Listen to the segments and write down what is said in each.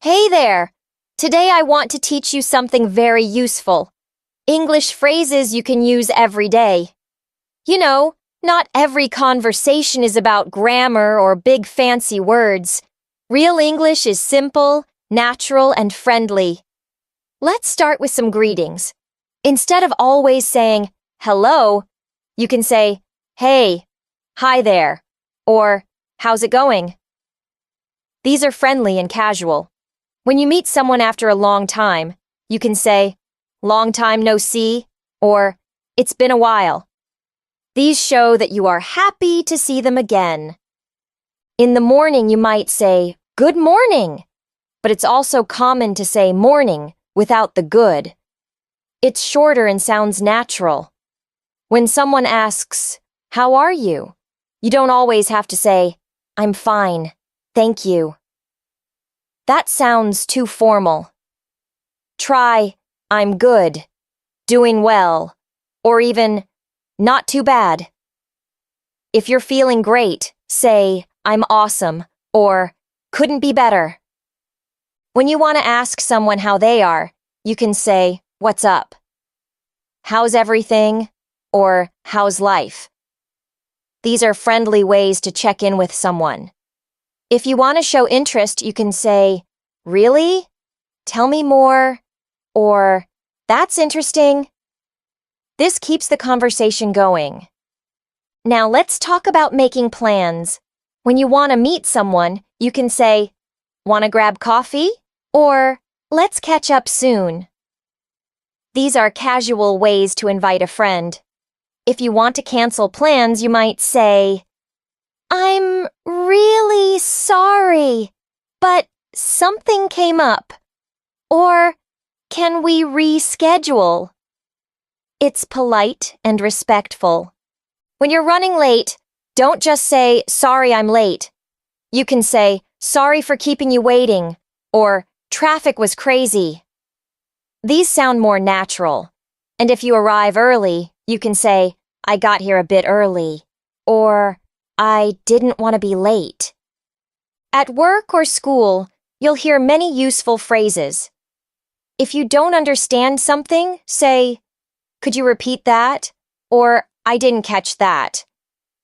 Hey there! Today I want to teach you something very useful. English phrases you can use every day. You know, not every conversation is about grammar or big fancy words. Real English is simple, natural, and friendly. Let's start with some greetings. Instead of always saying, hello, you can say, hey, hi there, or how's it going? These are friendly and casual. When you meet someone after a long time, you can say, long time no see, or it's been a while. These show that you are happy to see them again. In the morning, you might say, good morning, but it's also common to say morning without the good. It's shorter and sounds natural. When someone asks, how are you? You don't always have to say, I'm fine, thank you. That sounds too formal. Try, I'm good, doing well, or even, not too bad. If you're feeling great, say, I'm awesome, or couldn't be better. When you want to ask someone how they are, you can say, what's up? How's everything? Or how's life? These are friendly ways to check in with someone. If you want to show interest, you can say, really? Tell me more, or that's interesting. This keeps the conversation going. Now let's talk about making plans. When you want to meet someone, you can say, want to grab coffee? Or let's catch up soon. These are casual ways to invite a friend. If you want to cancel plans, you might say, I'm really sorry, but something came up. Or, can we reschedule? It's polite and respectful. When you're running late, don't just say, sorry, I'm late. You can say, sorry for keeping you waiting, or traffic was crazy. These sound more natural. And if you arrive early, you can say, I got here a bit early, or I didn't want to be late. At work or school, you'll hear many useful phrases. If you don't understand something, say, could you repeat that? Or I didn't catch that.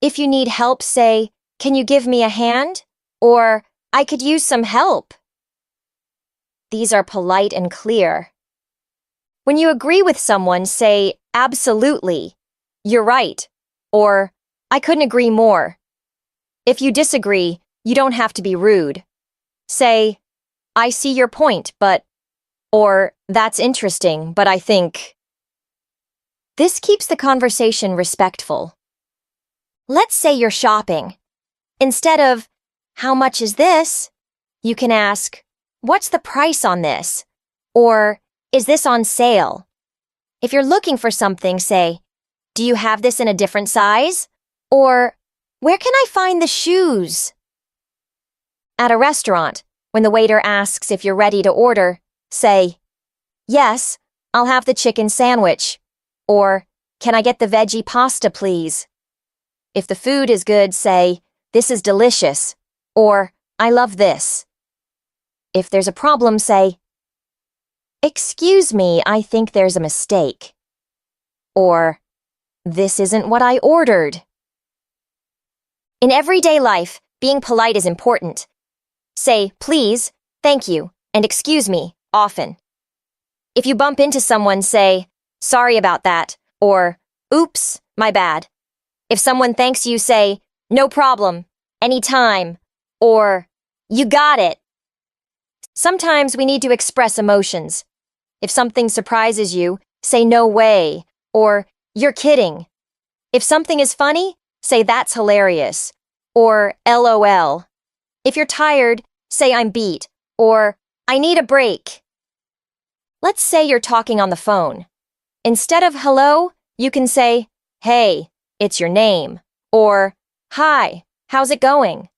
If you need help, say, can you give me a hand? Or I could use some help. These are polite and clear. When you agree with someone, say, absolutely, you're right, or I couldn't agree more. If you disagree, you don't have to be rude. Say, I see your point, but, or that's interesting, but I think. This keeps the conversation respectful. Let's say you're shopping. Instead of, how much is this? You can ask, what's the price on this? Or, is this on sale? If you're looking for something, say, do you have this in a different size? Or, where can I find the shoes? At a restaurant, when the waiter asks if you're ready to order, say, yes, I'll have the chicken sandwich. Or, can I get the veggie pasta, please? If the food is good, say, this is delicious. Or, I love this. If there's a problem, say, excuse me, I think there's a mistake. Or, this isn't what I ordered. In everyday life, being polite is important. Say, please, thank you, and excuse me, often. If you bump into someone, say, sorry about that, or, oops, my bad. If someone thanks you, say, no problem, anytime, or, you got it. Sometimes we need to express emotions. If something surprises you, say no way, or you're kidding. If something is funny, say that's hilarious, or LOL. If you're tired, say I'm beat, or I need a break. Let's say you're talking on the phone. Instead of hello, you can say, hey, it's your name, or hi, how's it going?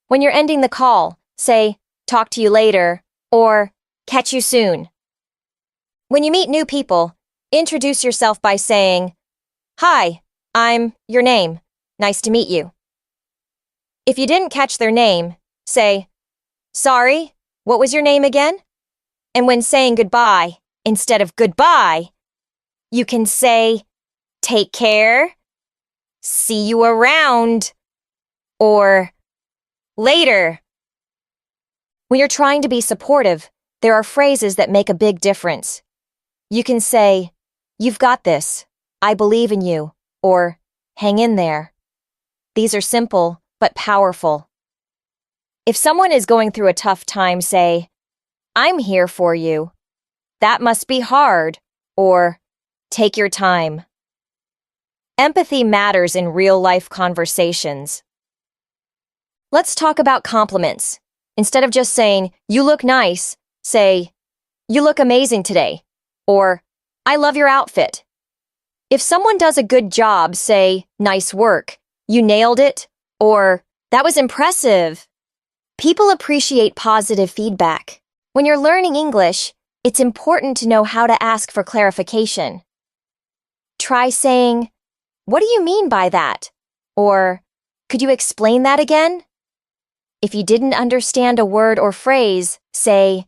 When you're ending the call, say, talk to you later, or catch you soon. When you meet new people, introduce yourself by saying, hi, I'm your name. Nice to meet you. If you didn't catch their name, say, sorry, what was your name again? And when saying goodbye, instead of goodbye, you can say, take care, see you around, or later. When you're trying to be supportive, there are phrases that make a big difference. You can say, you've got this, I believe in you, or hang in there. These are simple but powerful. If someone is going through a tough time, say, I'm here for you. That must be hard, or take your time. Empathy matters in real-life conversations. Let's talk about compliments. Instead of just saying, you look nice, say, you look amazing today, or I love your outfit. If someone does a good job, say, nice work, you nailed it, or that was impressive. People appreciate positive feedback. When you're learning English, it's important to know how to ask for clarification. Try saying, what do you mean by that? Or, could you explain that again? If you didn't understand a word or phrase, say,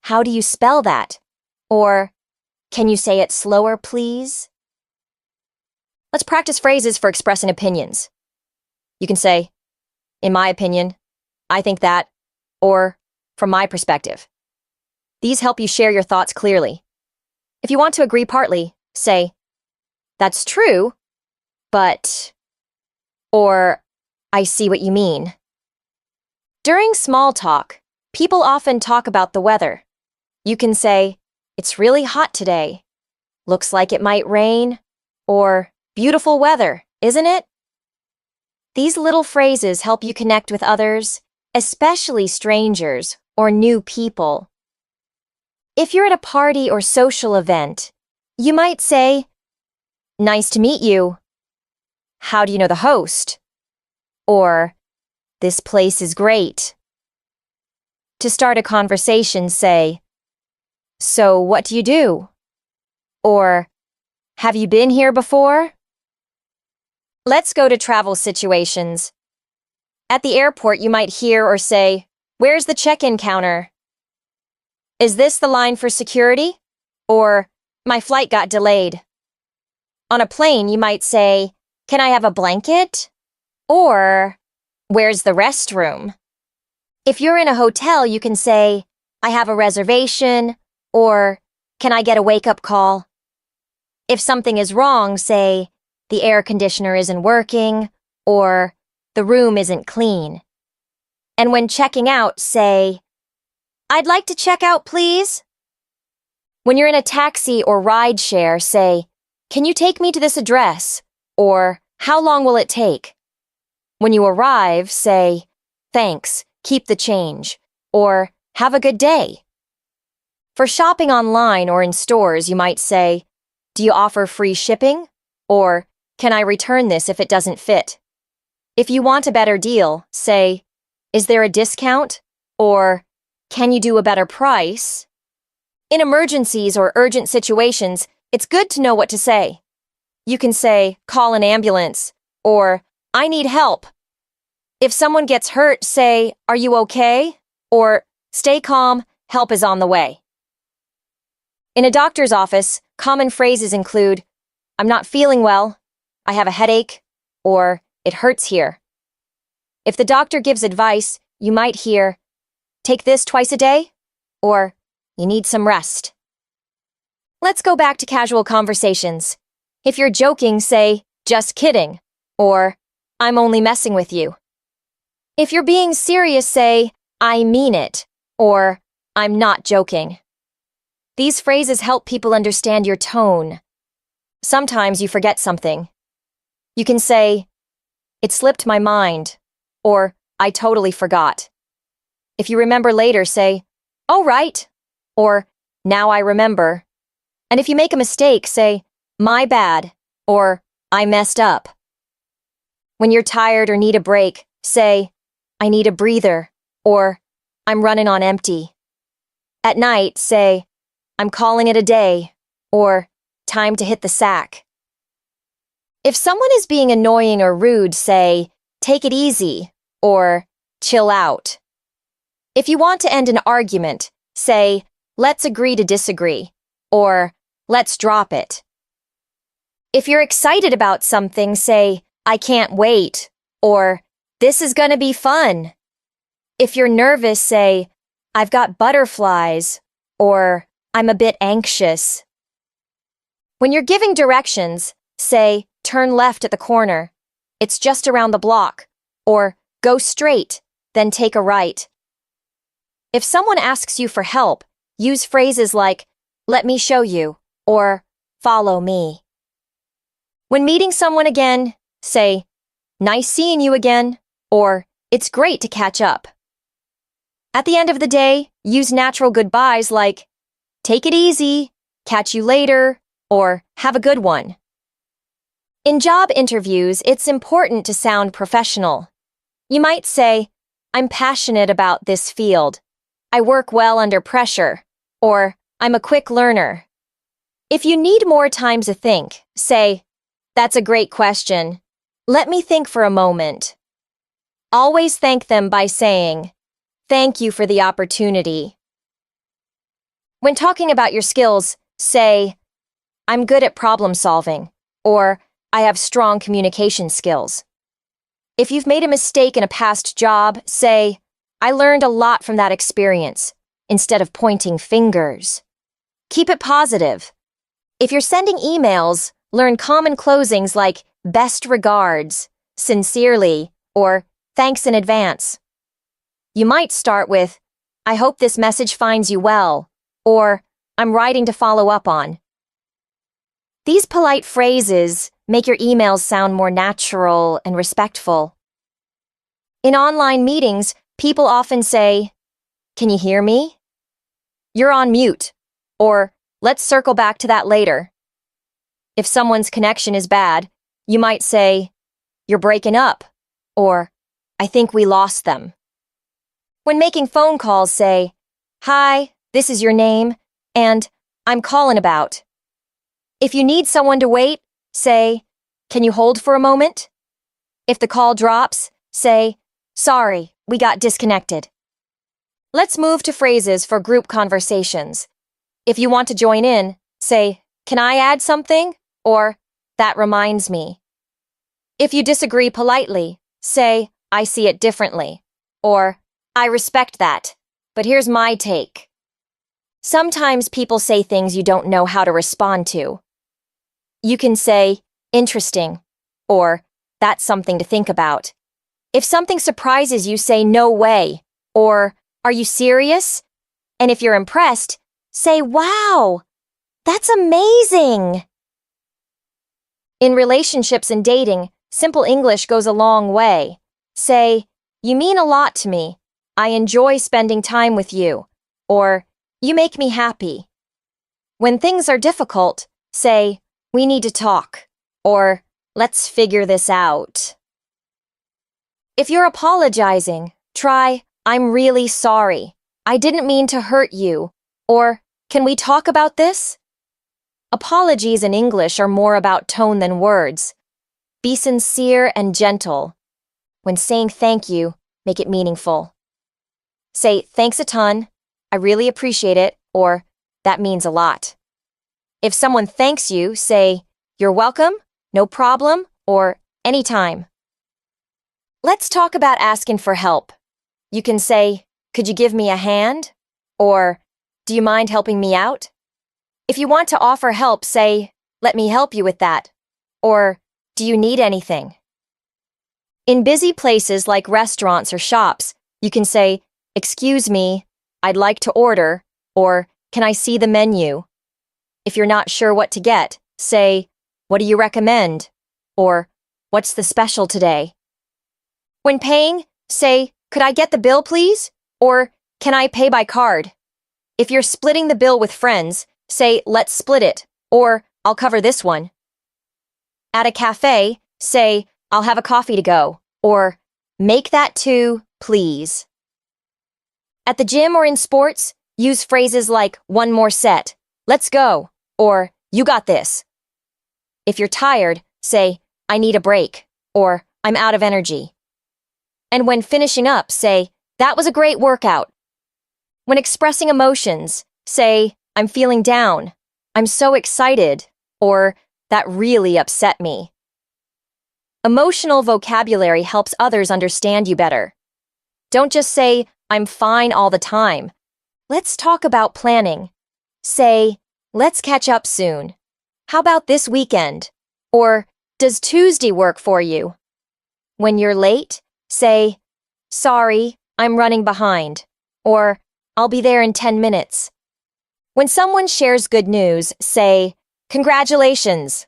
how do you spell that? Or, can you say it slower, please? Let's practice phrases for expressing opinions. You can say, in my opinion, I think that, or from my perspective. These help you share your thoughts clearly. If you want to agree partly, say, that's true, but, or I see what you mean. During small talk, people often talk about the weather. You can say, it's really hot today. Looks like it might rain, or beautiful weather, isn't it? These little phrases help you connect with others, especially strangers or new people. If you're at a party or social event, you might say, nice to meet you. How do you know the host? Or, this place is great. To start a conversation, say, so what do you do? Or, have you been here before? Let's go to travel situations. At the airport, you might hear or say, where's the check-in counter? Is this the line for security? Or, my flight got delayed. On a plane, you might say, can I have a blanket? Or, where's the restroom? If you're in a hotel, you can say, I have a reservation, or can I get a wake-up call? If something is wrong, say, the air conditioner isn't working, or the room isn't clean. And when checking out, say, I'd like to check out, please. When you're in a taxi or ride share, say, can you take me to this address? Or, how long will it take? When you arrive, say, thanks, keep the change, or have a good day. For shopping online or in stores, you might say, do you offer free shipping? Or, can I return this if it doesn't fit? If you want a better deal, say, is there a discount? Or, can you do a better price? In emergencies or urgent situations, it's good to know what to say. You can say, call an ambulance, or, I need help. If someone gets hurt, say, are you okay? Or, stay calm, help is on the way. In a doctor's office, common phrases include, I'm not feeling well, I have a headache, or, it hurts here. If the doctor gives advice, you might hear, take this twice a day, or, you need some rest. Let's go back to casual conversations. If you're joking, say, just kidding, or, I'm only messing with you. If you're being serious, say, I mean it, or, I'm not joking. These phrases help people understand your tone. Sometimes you forget something. You can say, it slipped my mind, or, I totally forgot. If you remember later, say, oh, right, or, now I remember. And if you make a mistake, say, my bad, or, I messed up. When you're tired or need a break, say, I need a breather, or, I'm running on empty. At night, say, I'm calling it a day, or, time to hit the sack. If someone is being annoying or rude, say, take it easy, or, chill out. If you want to end an argument, say, let's agree to disagree, or let's drop it. If you're excited about something, say, I can't wait, or this is gonna be fun. If you're nervous, say, I've got butterflies, or I'm a bit anxious. When you're giving directions, say, turn left at the corner, it's just around the block, or go straight, then take a right. If someone asks you for help, use phrases like, let me show you, or follow me. When meeting someone again, say, nice seeing you again, or it's great to catch up. At the end of the day, use natural goodbyes like, take it easy, catch you later, or have a good one. In job interviews, it's important to sound professional. You might say, I'm passionate about this field. I work well under pressure, or I'm a quick learner. If you need more time to think, say, that's a great question. Let me think for a moment. Always thank them by saying, thank you for the opportunity. When talking about your skills, say, I'm good at problem solving, or I have strong communication skills. If you've made a mistake in a past job, say, I learned a lot from that experience, instead of pointing fingers. Keep it positive. If you're sending emails, learn common closings like best regards, sincerely, or thanks in advance. You might start with, I hope this message finds you well, or I'm writing to follow up on. These polite phrases make your emails sound more natural and respectful. In online meetings, people often say, can you hear me? You're on mute, or let's circle back to that later. If someone's connection is bad, you might say, you're breaking up, or I think we lost them. When making phone calls, say, hi, this is your name, and I'm calling about. If you need someone to wait, say, can you hold for a moment? If the call drops, say, sorry, we got disconnected. Let's move to phrases for group conversations. If you want to join in, say, can I add something? Or, that reminds me. If you disagree politely, say, I see it differently. Or, I respect that, but here's my take. Sometimes people say things you don't know how to respond to. You can say, interesting, or that's something to think about. If something surprises you, say, no way, or are you serious? And if you're impressed, say, wow, that's amazing. In relationships and dating, simple English goes a long way. Say, you mean a lot to me. I enjoy spending time with you. Or, you make me happy. When things are difficult, say, we need to talk. Or, let's figure this out. If you're apologizing, try, I'm really sorry. I didn't mean to hurt you. Or, can we talk about this? Apologies in English are more about tone than words. Be sincere and gentle. When saying thank you, make it meaningful. Say, thanks a ton, I really appreciate it, or that means a lot. If someone thanks you, say, you're welcome, no problem, or anytime. Let's talk about asking for help. You can say, could you give me a hand? Or, do you mind helping me out? If you want to offer help, say, let me help you with that. Or, do you need anything? In busy places like restaurants or shops, you can say, excuse me, I'd like to order, or can I see the menu? If you're not sure what to get, say, what do you recommend? Or, what's the special today? When paying, say, could I get the bill, please? Or, can I pay by card? If you're splitting the bill with friends, say, let's split it, or I'll cover this one. At a cafe, say, I'll have a coffee to go, or make that too, please. At the gym or in sports, use phrases like, one more set, let's go, or you got this. If you're tired, say, I need a break, or I'm out of energy. And when finishing up, say, that was a great workout, When expressing emotions, say, I'm feeling down, I'm so excited, or that really upset me. Emotional vocabulary helps others understand you better. Don't just say, I'm fine all the time. Let's talk about planning. Say, let's catch up soon. How about this weekend? Or, does Tuesday work for you? When you're late, say, sorry, I'm running behind. Or, I'll be there in 10 minutes. When someone shares good news, say, congratulations.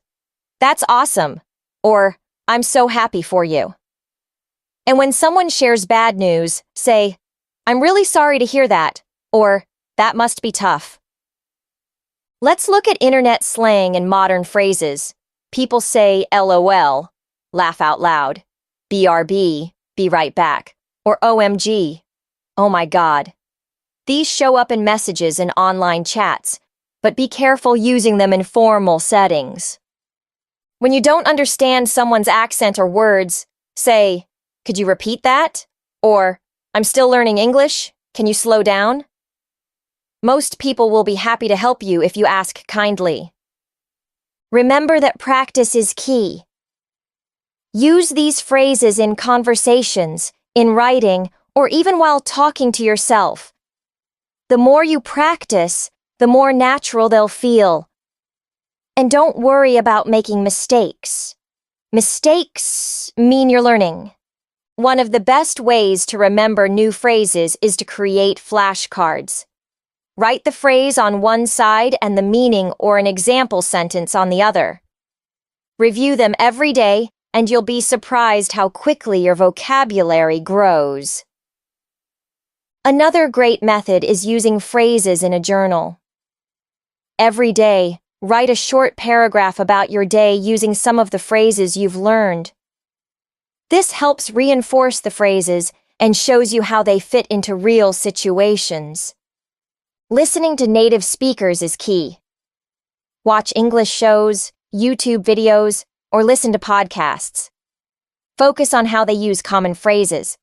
That's awesome. Or, I'm so happy for you. And when someone shares bad news, say, I'm really sorry to hear that. Or, that must be tough. Let's look at internet slang and modern phrases. People say LOL, laugh out loud, BRB, be right back, or OMG, oh my God. These show up in messages and online chats, but be careful using them in formal settings. When you don't understand someone's accent or words, say, could you repeat that? Or, I'm still learning English, can you slow down? Most people will be happy to help you if you ask kindly. Remember that practice is key. Use these phrases in conversations, in writing, or even while talking to yourself. The more you practice, the more natural they'll feel. And don't worry about making mistakes. Mistakes mean you're learning. One of the best ways to remember new phrases is to create flashcards. Write the phrase on one side and the meaning or an example sentence on the other. Review them every day, and you'll be surprised how quickly your vocabulary grows. Another great method is using phrases in a journal. Every day, write a short paragraph about your day using some of the phrases you've learned. This helps reinforce the phrases and shows you how they fit into real situations. Listening to native speakers is key. Watch English shows, YouTube videos, or listen to podcasts. Focus on how they use common phrases.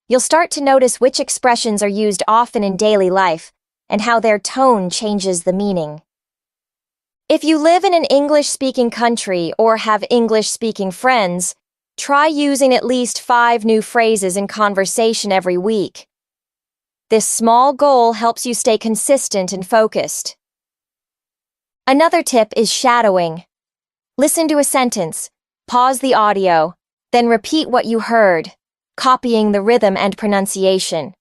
You'll start to notice which expressions are used often in daily life and how their tone changes the meaning. If you live in an English-speaking country or have English-speaking friends, try using at least 5 new phrases in conversation every week. This small goal helps you stay consistent and focused. Another tip is shadowing. Listen to a sentence, pause the audio, then repeat what you heard, copying the rhythm and pronunciation.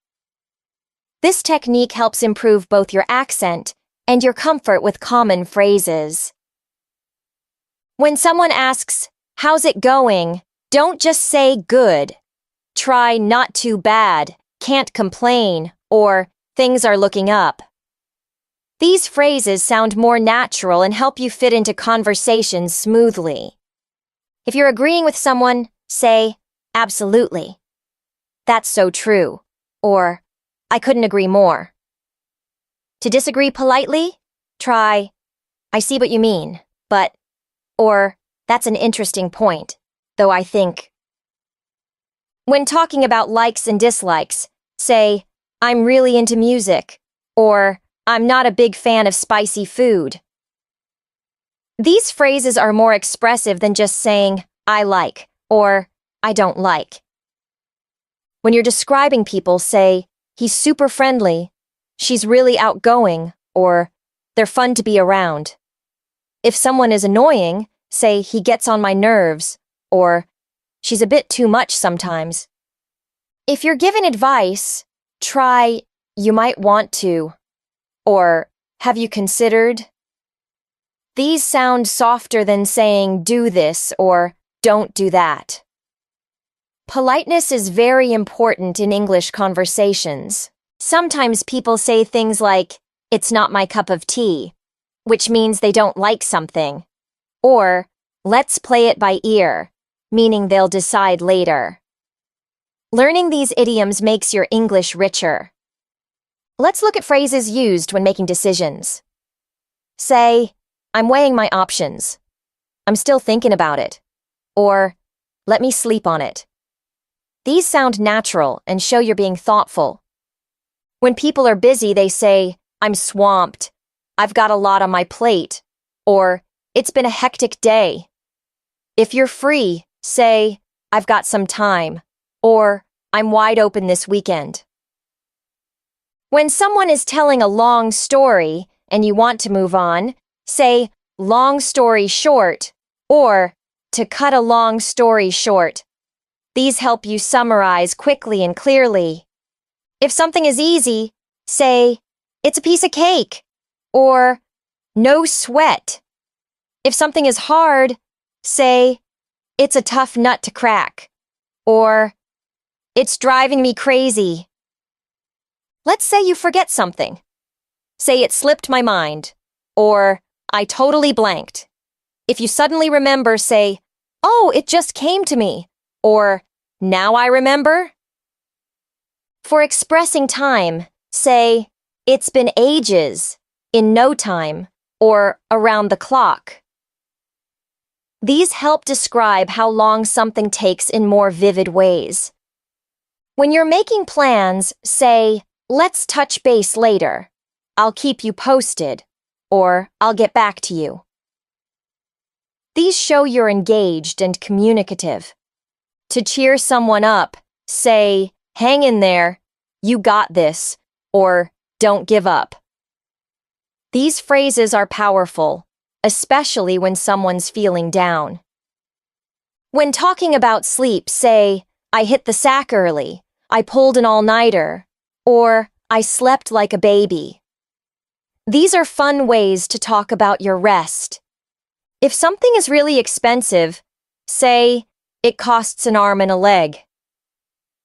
This technique helps improve both your accent and your comfort with common phrases. When someone asks, how's it going? Don't just say good. Try not too bad, can't complain, or things are looking up. These phrases sound more natural and help you fit into conversations smoothly. If you're agreeing with someone, say, absolutely. That's so true. Or, I couldn't agree more. To disagree politely, try, I see what you mean, but, or, that's an interesting point, though I think. When talking about likes and dislikes, say, I'm really into music, or I'm not a big fan of spicy food. These phrases are more expressive than just saying, I like, or I don't like. When you're describing people, say, he's super friendly, she's really outgoing, or they're fun to be around. If someone is annoying, say, he gets on my nerves, or she's a bit too much sometimes. If you're given advice, try, you might want to, or have you considered? These sound softer than saying do this or don't do that. Politeness is very important in English conversations. Sometimes people say things like, it's not my cup of tea, which means they don't like something, or let's play it by ear, meaning they'll decide later. Learning these idioms makes your English richer. Let's look at phrases used when making decisions. Say, I'm weighing my options. I'm still thinking about it. Or, let me sleep on it. These sound natural and show you're being thoughtful. When people are busy, they say, I'm swamped, I've got a lot on my plate, or it's been a hectic day. If you're free, say, I've got some time, or I'm wide open this weekend. When someone is telling a long story and you want to move on, say, long story short, or to cut a long story short. These help you summarize quickly and clearly. If something is easy, say, it's a piece of cake, or no sweat. If something is hard, say, it's a tough nut to crack, or it's driving me crazy. Let's say you forget something. Say it slipped my mind, or I totally blanked. If you suddenly remember, say, oh, it just came to me, or now I remember. For expressing time, say, it's been ages, in no time, or around the clock. These help describe how long something takes in more vivid ways. When you're making plans, say, let's touch base later. I'll keep you posted, or I'll get back to you. These show you're engaged and communicative. To cheer someone up, say, hang in there, you got this, or don't give up. These phrases are powerful, especially when someone's feeling down. When talking about sleep, say, I hit the sack early, I pulled an all-nighter, or I slept like a baby. These are fun ways to talk about your rest. If something is really expensive, say, it costs an arm and a leg.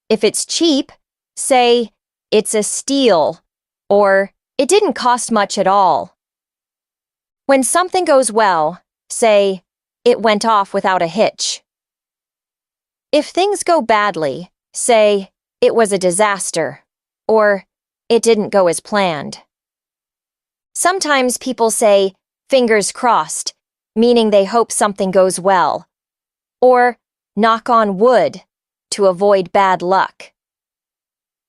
If it's cheap, say, it's a steal, or it didn't cost much at all. When something goes well, say, it went off without a hitch. If things go badly, say, it was a disaster, or it didn't go as planned. Sometimes people say, fingers crossed, meaning they hope something goes well, or knock on wood, to avoid bad luck.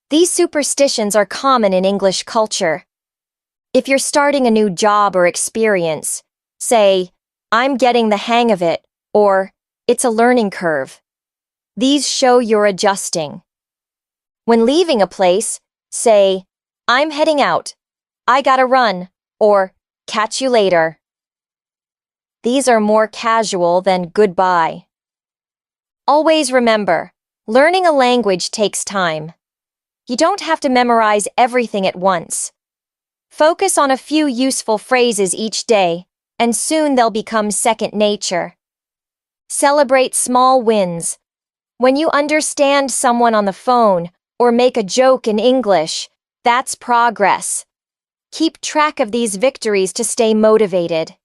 These superstitions are common in English culture. If you're starting a new job or experience, say, I'm getting the hang of it, or it's a learning curve. These show you're adjusting. When leaving a place, say, I'm heading out, I gotta run, or catch you later. These are more casual than goodbye. Always remember, learning a language takes time. You don't have to memorize everything at once. Focus on a few useful phrases each day, and soon they'll become second nature. Celebrate small wins. When you understand someone on the phone or make a joke in English, that's progress. Keep track of these victories to stay motivated.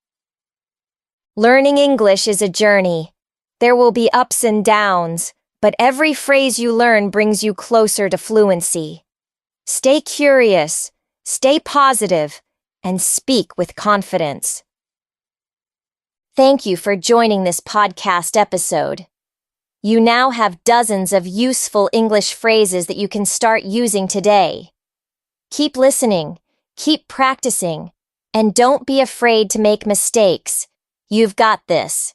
Learning English is a journey. There will be ups and downs, but every phrase you learn brings you closer to fluency. Stay curious, stay positive, and speak with confidence. Thank you for joining this podcast episode. You now have dozens of useful English phrases that you can start using today. Keep listening, keep practicing, and don't be afraid to make mistakes. You've got this.